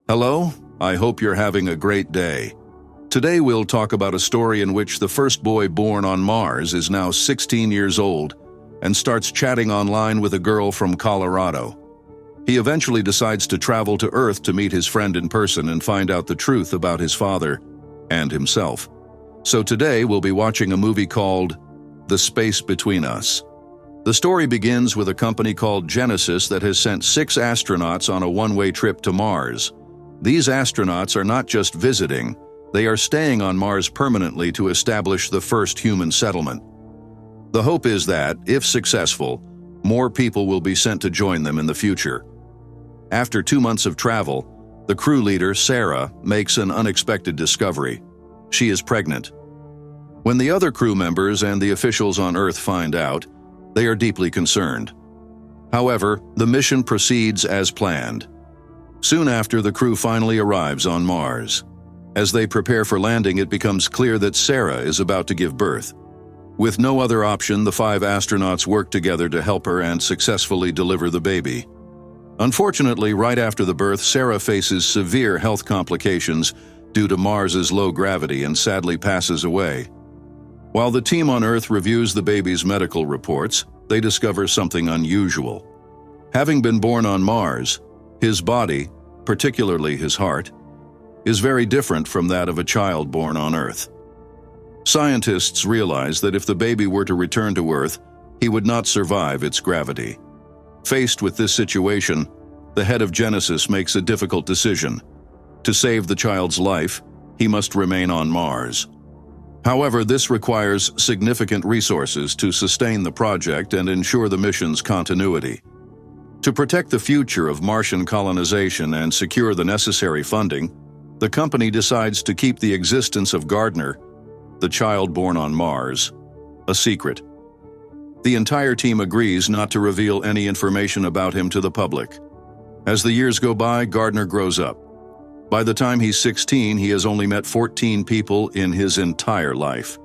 Hello, I hope you're having a great day. Today we'll talk about a story in which the first boy born on Mars is now 16 years old and starts chatting online with a girl from Colorado. He eventually decides to travel to Earth to meet his friend in person and find out the truth about his father and himself. So today we'll be watching a movie called The Space Between Us. The story begins with a company called Genesis that has sent 6 astronauts on a one-way trip to Mars. These astronauts are not just visiting, they are staying on Mars permanently to establish the first human settlement. The hope is that, if successful, more people will be sent to join them in the future. After 2 months of travel, the crew leader, Sarah, makes an unexpected discovery. She is pregnant. When the other crew members and the officials on Earth find out, they are deeply concerned. However, the mission proceeds as planned. Soon after, the crew finally arrives on Mars. As they prepare for landing, it becomes clear that Sarah is about to give birth. With no other option, the 5 astronauts work together to help her and successfully deliver the baby. Unfortunately, right after the birth, Sarah faces severe health complications due to Mars's low gravity and sadly passes away. While the team on Earth reviews the baby's medical reports, they discover something unusual. Having been born on Mars, his body, particularly his heart, is very different from that of a child born on Earth. Scientists realize that if the baby were to return to Earth, he would not survive its gravity. Faced with this situation, the head of Genesis makes a difficult decision. To save the child's life, he must remain on Mars. However, this requires significant resources to sustain the project and ensure the mission's continuity. To protect the future of Martian colonization and secure the necessary funding, the company decides to keep the existence of Gardner, the child born on Mars, a secret. The entire team agrees not to reveal any information about him to the public. As the years go by, Gardner grows up. By the time he's 16, he has only met 14 people in his entire life.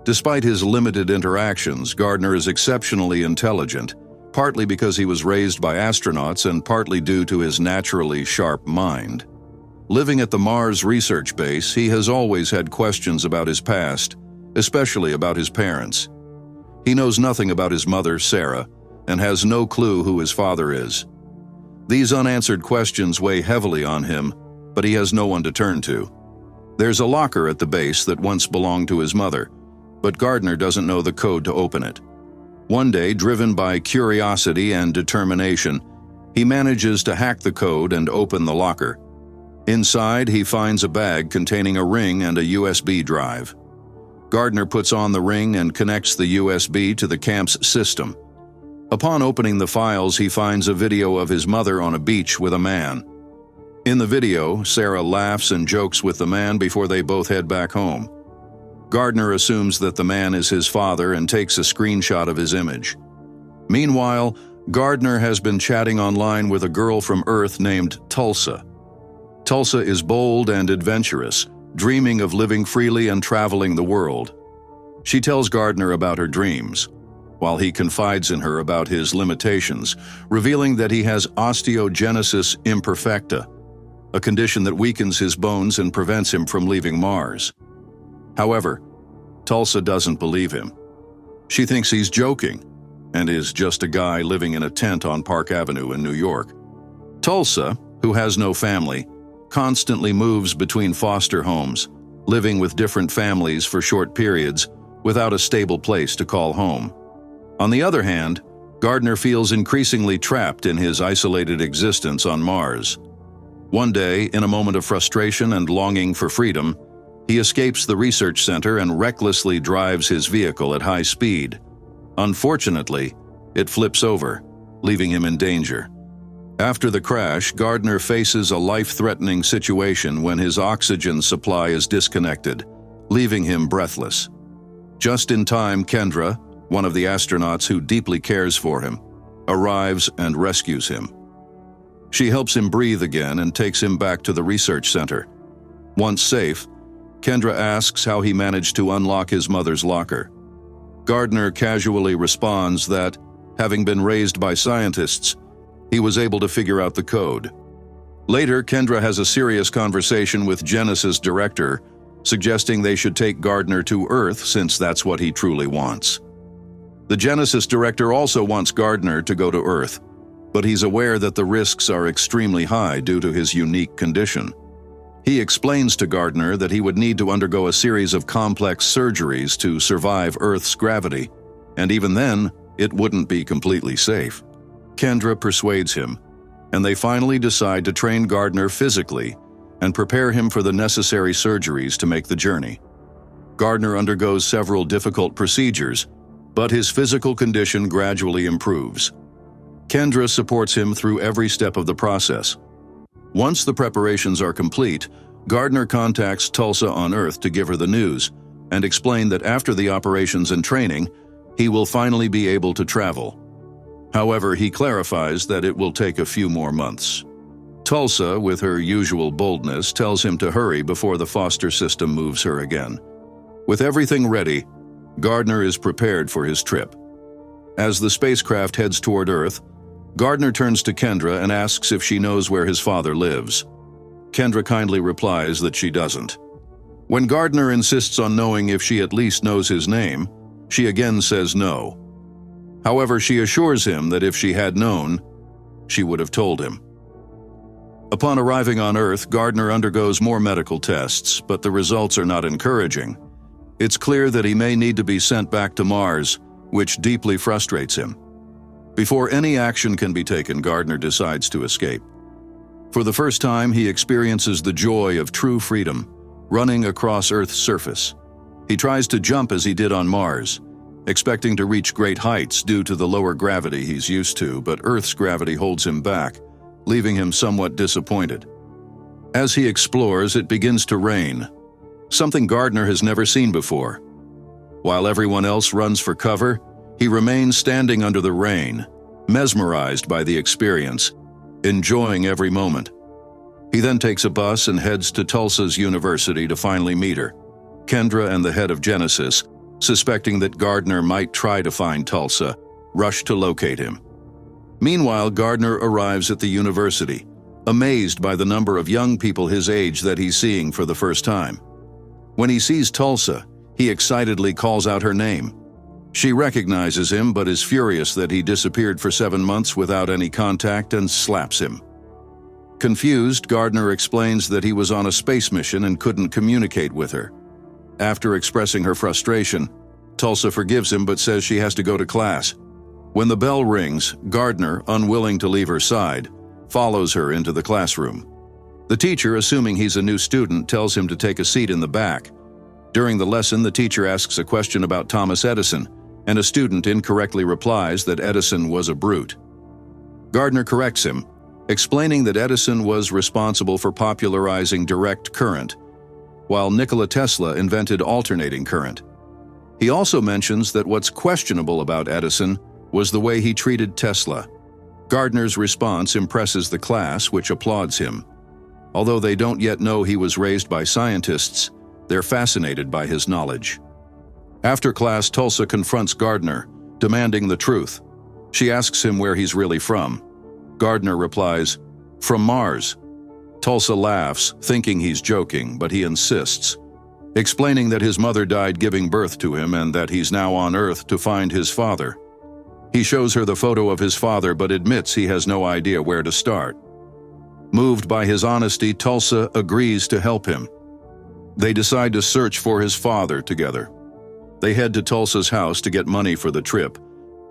Despite his limited interactions, Gardner is exceptionally intelligent, partly because he was raised by astronauts and partly due to his naturally sharp mind. Living at the Mars research base, he has always had questions about his past, especially about his parents. He knows nothing about his mother, Sarah, and has no clue who his father is. These unanswered questions weigh heavily on him, but he has no one to turn to. There's a locker at the base that once belonged to his mother, but Gardner doesn't know the code to open it. One day, driven by curiosity and determination, he manages to hack the code and open the locker. Inside, he finds a bag containing a ring and a USB drive. Gardner puts on the ring and connects the USB to the camp's system. Upon opening the files, he finds a video of his mother on a beach with a man. In the video, Sarah laughs and jokes with the man before they both head back home. Gardner assumes that the man is his father and takes a screenshot of his image. Meanwhile, Gardner has been chatting online with a girl from Earth named Tulsa. Tulsa is bold and adventurous, dreaming of living freely and traveling the world. She tells Gardner about her dreams, while he confides in her about his limitations, revealing that he has osteogenesis imperfecta, a condition that weakens his bones and prevents him from leaving Mars. However, Tulsa doesn't believe him. She thinks he's joking and is just a guy living in a tent on Park Avenue in New York. Tulsa, who has no family, constantly moves between foster homes, living with different families for short periods without a stable place to call home. On the other hand, Gardner feels increasingly trapped in his isolated existence on Mars. One day, in a moment of frustration and longing for freedom, he escapes the research center and recklessly drives his vehicle at high speed. Unfortunately, it flips over, leaving him in danger. After the crash, Gardner faces a life-threatening situation when his oxygen supply is disconnected, leaving him breathless. Just in time, Kendra, one of the astronauts who deeply cares for him, arrives and rescues him. She helps him breathe again and takes him back to the research center. Once safe, Kendra asks how he managed to unlock his mother's locker. Gardner casually responds that, having been raised by scientists, he was able to figure out the code. Later, Kendra has a serious conversation with Genesis director, suggesting they should take Gardner to Earth since that's what he truly wants. The Genesis director also wants Gardner to go to Earth, but he's aware that the risks are extremely high due to his unique condition. He explains to Gardner that he would need to undergo a series of complex surgeries to survive Earth's gravity, and even then, it wouldn't be completely safe. Kendra persuades him, and they finally decide to train Gardner physically and prepare him for the necessary surgeries to make the journey. Gardner undergoes several difficult procedures, but his physical condition gradually improves. Kendra supports him through every step of the process. Once the preparations are complete, Gardner contacts Tulsa on Earth to give her the news and explain that after the operations and training, he will finally be able to travel. However, he clarifies that it will take a few more months. Tulsa, with her usual boldness, tells him to hurry before the foster system moves her again. With everything ready, Gardner is prepared for his trip. As the spacecraft heads toward Earth, Gardner turns to Kendra and asks if she knows where his father lives. Kendra kindly replies that she doesn't. When Gardner insists on knowing if she at least knows his name, she again says no. However, she assures him that if she had known, she would have told him. Upon arriving on Earth, Gardner undergoes more medical tests, but the results are not encouraging. It's clear that he may need to be sent back to Mars, which deeply frustrates him. Before any action can be taken, Gardner decides to escape. For the first time, he experiences the joy of true freedom, running across Earth's surface. He tries to jump as he did on Mars, expecting to reach great heights due to the lower gravity he's used to, but Earth's gravity holds him back, leaving him somewhat disappointed. As he explores, it begins to rain, something Gardner has never seen before. While everyone else runs for cover, he remains standing under the rain, mesmerized by the experience, enjoying every moment. He then takes a bus and heads to Tulsa's university to finally meet her. Kendra and the head of Genesis, suspecting that Gardner might try to find Tulsa, rush to locate him. Meanwhile, Gardner arrives at the university, amazed by the number of young people his age that he's seeing for the first time. When he sees Tulsa, he excitedly calls out her name. She recognizes him but is furious that he disappeared for 7 months without any contact and slaps him. Confused, Gardner explains that he was on a space mission and couldn't communicate with her. After expressing her frustration, Tulsa forgives him but says she has to go to class. When the bell rings, Gardner, unwilling to leave her side, follows her into the classroom. The teacher, assuming he's a new student, tells him to take a seat in the back. During the lesson, the teacher asks a question about Thomas Edison, and a student incorrectly replies that Edison was a brute. Gardner corrects him, explaining that Edison was responsible for popularizing direct current, while Nikola Tesla invented alternating current. He also mentions that what's questionable about Edison was the way he treated Tesla. Gardner's response impresses the class, which applauds him. Although they don't yet know he was raised by scientists, they're fascinated by his knowledge. After class, Tulsa confronts Gardner, demanding the truth. She asks him where he's really from. Gardner replies, "From Mars." Tulsa laughs, thinking he's joking, but he insists, explaining that his mother died giving birth to him and that he's now on Earth to find his father. He shows her the photo of his father but admits he has no idea where to start. Moved by his honesty, Tulsa agrees to help him. They decide to search for his father together. They head to Tulsa's house to get money for the trip,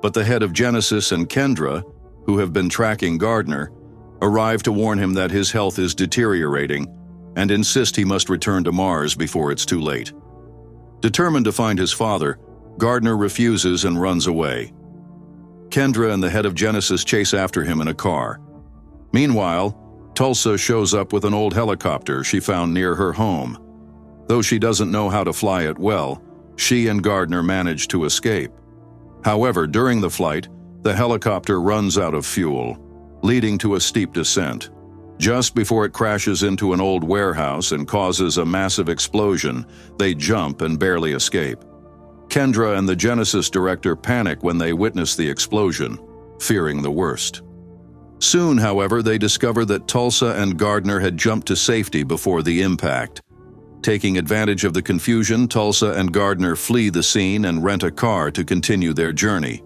but the head of Genesis and Kendra, who have been tracking Gardner, arrive to warn him that his health is deteriorating and insist he must return to Mars before it's too late. Determined to find his father, Gardner refuses and runs away. Kendra and the head of Genesis chase after him in a car. Meanwhile, Tulsa shows up with an old helicopter she found near her home. Though she doesn't know how to fly it well, she and Gardner manage to escape. However, during the flight, the helicopter runs out of fuel, leading to a steep descent. Just before it crashes into an old warehouse and causes a massive explosion, they jump and barely escape. Kendra and the Genesis director panic when they witness the explosion, fearing the worst. Soon, however, they discover that Tulsa and Gardner had jumped to safety before the impact. Taking advantage of the confusion, Tulsa and Gardner flee the scene and rent a car to continue their journey.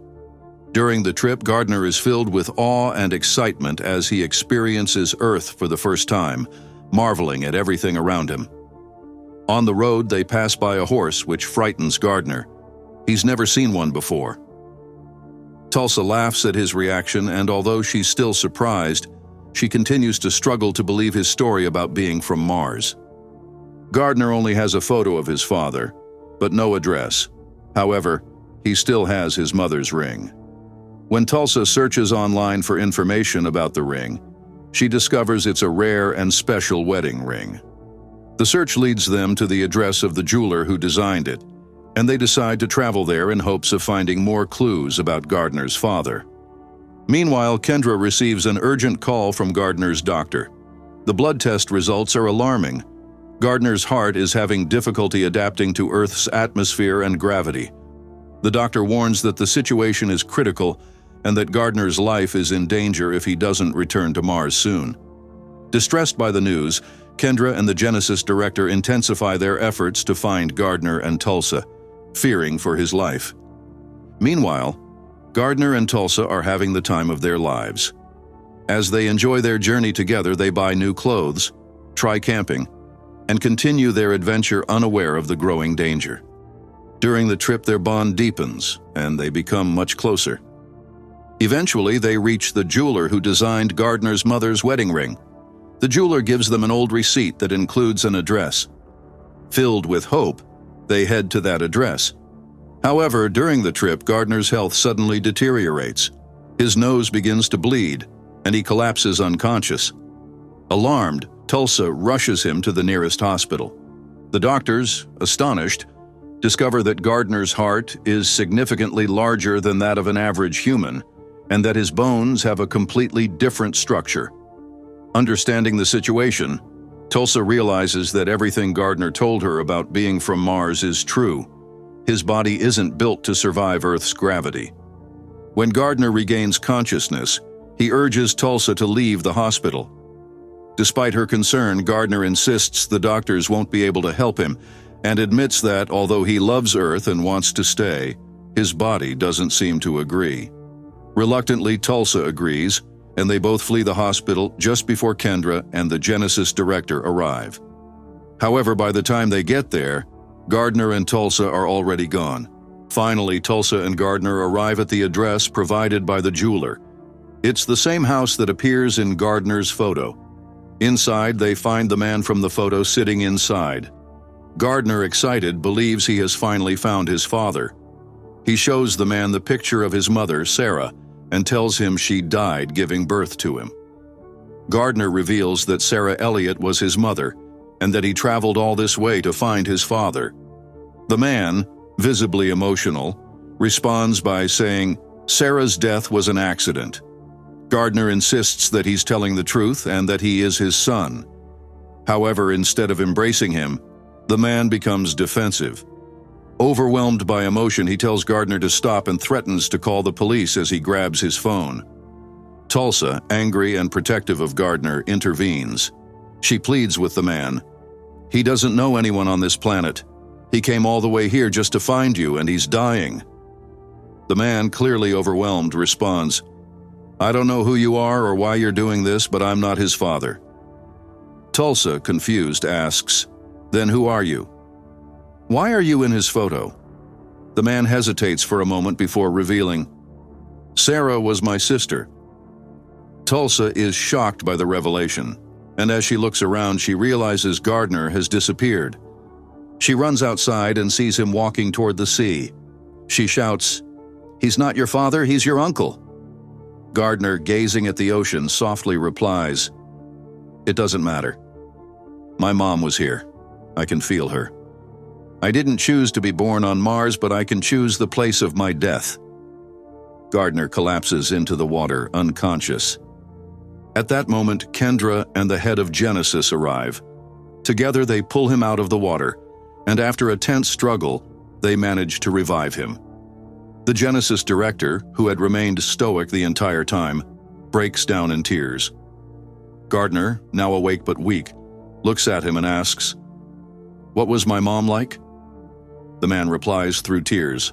During the trip, Gardner is filled with awe and excitement as he experiences Earth for the first time, marveling at everything around him. On the road, they pass by a horse which frightens Gardner. He's never seen one before. Tulsa laughs at his reaction, and although she's still surprised, she continues to struggle to believe his story about being from Mars. Gardner only has a photo of his father, but no address. However, he still has his mother's ring. When Tulsa searches online for information about the ring, she discovers it's a rare and special wedding ring. The search leads them to the address of the jeweler who designed it, and they decide to travel there in hopes of finding more clues about Gardner's father. Meanwhile, Kendra receives an urgent call from Gardner's doctor. The blood test results are alarming. Gardner's heart is having difficulty adapting to Earth's atmosphere and gravity. The doctor warns that the situation is critical and that Gardner's life is in danger if he doesn't return to Mars soon. Distressed by the news, Kendra and the Genesis director intensify their efforts to find Gardner and Tulsa, fearing for his life. Meanwhile, Gardner and Tulsa are having the time of their lives. As they enjoy their journey together, they buy new clothes, try camping, and continue their adventure unaware of the growing danger. During the trip, their bond deepens, and they become much closer. Eventually, they reach the jeweler who designed Gardner's mother's wedding ring. The jeweler gives them an old receipt that includes an address. Filled with hope, they head to that address. However, during the trip, Gardner's health suddenly deteriorates. His nose begins to bleed, and he collapses unconscious. Alarmed, Tulsa rushes him to the nearest hospital. The doctors, astonished, discover that Gardner's heart is significantly larger than that of an average human, and that his bones have a completely different structure. Understanding the situation, Tulsa realizes that everything Gardner told her about being from Mars is true. His body isn't built to survive Earth's gravity. When Gardner regains consciousness, he urges Tulsa to leave the hospital. Despite her concern, Gardner insists the doctors won't be able to help him and admits that, although he loves Earth and wants to stay, his body doesn't seem to agree. Reluctantly, Tulsa agrees, and they both flee the hospital just before Kendra and the Genesis director arrive. However, by the time they get there, Gardner and Tulsa are already gone. Finally, Tulsa and Gardner arrive at the address provided by the jeweler. It's the same house that appears in Gardner's photo. Inside, they find the man from the photo sitting inside. Gardner, excited, believes he has finally found his father. He shows the man the picture of his mother, Sarah, and tells him she died giving birth to him. Gardner reveals that Sarah Elliott was his mother, and that he traveled all this way to find his father. The man, visibly emotional, responds by saying, Sarah's death was an accident. Gardner insists that he's telling the truth and that he is his son. However, instead of embracing him, the man becomes defensive. Overwhelmed by emotion, he tells Gardner to stop and threatens to call the police as he grabs his phone. Tulsa, angry and protective of Gardner, intervenes. She pleads with the man. He doesn't know anyone on this planet. He came all the way here just to find you, and he's dying. The man, clearly overwhelmed, responds, I don't know who you are or why you're doing this, but I'm not his father. Tulsa, confused, asks, Then who are you? Why are you in his photo? The man hesitates for a moment before revealing, Sarah was my sister. Tulsa is shocked by the revelation, and as she looks around, she realizes Gardner has disappeared. She runs outside and sees him walking toward the sea. She shouts, He's not your father, he's your uncle. Gardner, gazing at the ocean, softly replies, It doesn't matter. My mom was here. I can feel her. I didn't choose to be born on Mars, but I can choose the place of my death. Gardner collapses into the water, unconscious. At that moment, Kendra and the head of Genesis arrive. Together, they pull him out of the water, and after a tense struggle, they manage to revive him. The Genesis director, who had remained stoic the entire time, breaks down in tears. Gardner, now awake but weak, looks at him and asks, "What was my mom like?" The man replies through tears,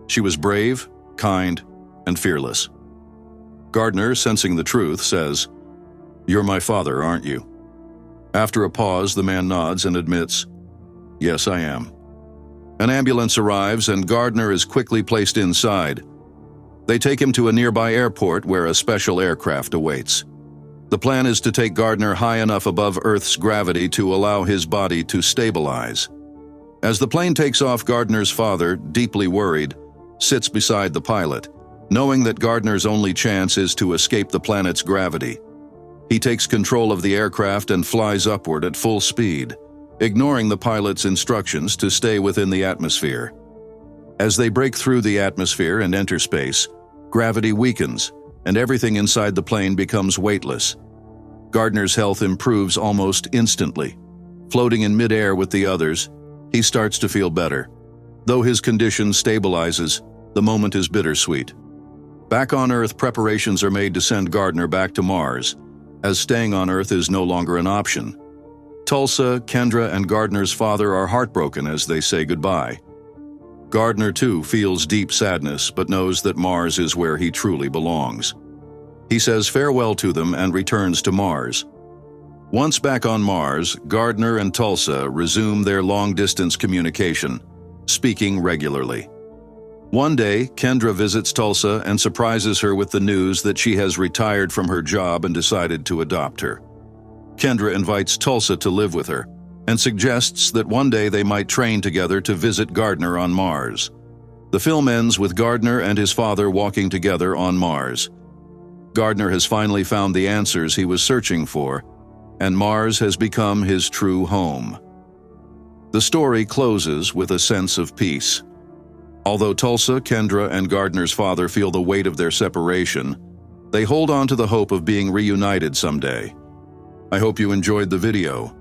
"She was brave, kind, and fearless." Gardner, sensing the truth, says, "You're my father, aren't you?" After a pause, the man nods and admits, "Yes, I am." An ambulance arrives and Gardner is quickly placed inside. They take him to a nearby airport where a special aircraft awaits. The plan is to take Gardner high enough above Earth's gravity to allow his body to stabilize. As the plane takes off, Gardner's father, deeply worried, sits beside the pilot, knowing that Gardner's only chance is to escape the planet's gravity. He takes control of the aircraft and flies upward at full speed, ignoring the pilot's instructions to stay within the atmosphere. As they break through the atmosphere and enter space, gravity weakens, and everything inside the plane becomes weightless. Gardner's health improves almost instantly. Floating in midair with the others, he starts to feel better. Though his condition stabilizes, the moment is bittersweet. Back on Earth, preparations are made to send Gardner back to Mars, as staying on Earth is no longer an option. Tulsa, Kendra, and Gardner's father are heartbroken as they say goodbye. Gardner, too, feels deep sadness, but knows that Mars is where he truly belongs. He says farewell to them and returns to Mars. Once back on Mars, Gardner and Tulsa resume their long-distance communication, speaking regularly. One day, Kendra visits Tulsa and surprises her with the news that she has retired from her job and decided to adopt her. Kendra invites Tulsa to live with her and suggests that one day they might train together to visit Gardner on Mars. The film ends with Gardner and his father walking together on Mars. Gardner has finally found the answers he was searching for, and Mars has become his true home. The story closes with a sense of peace. Although Tulsa, Kendra, and Gardner's father feel the weight of their separation, they hold on to the hope of being reunited someday. I hope you enjoyed the video.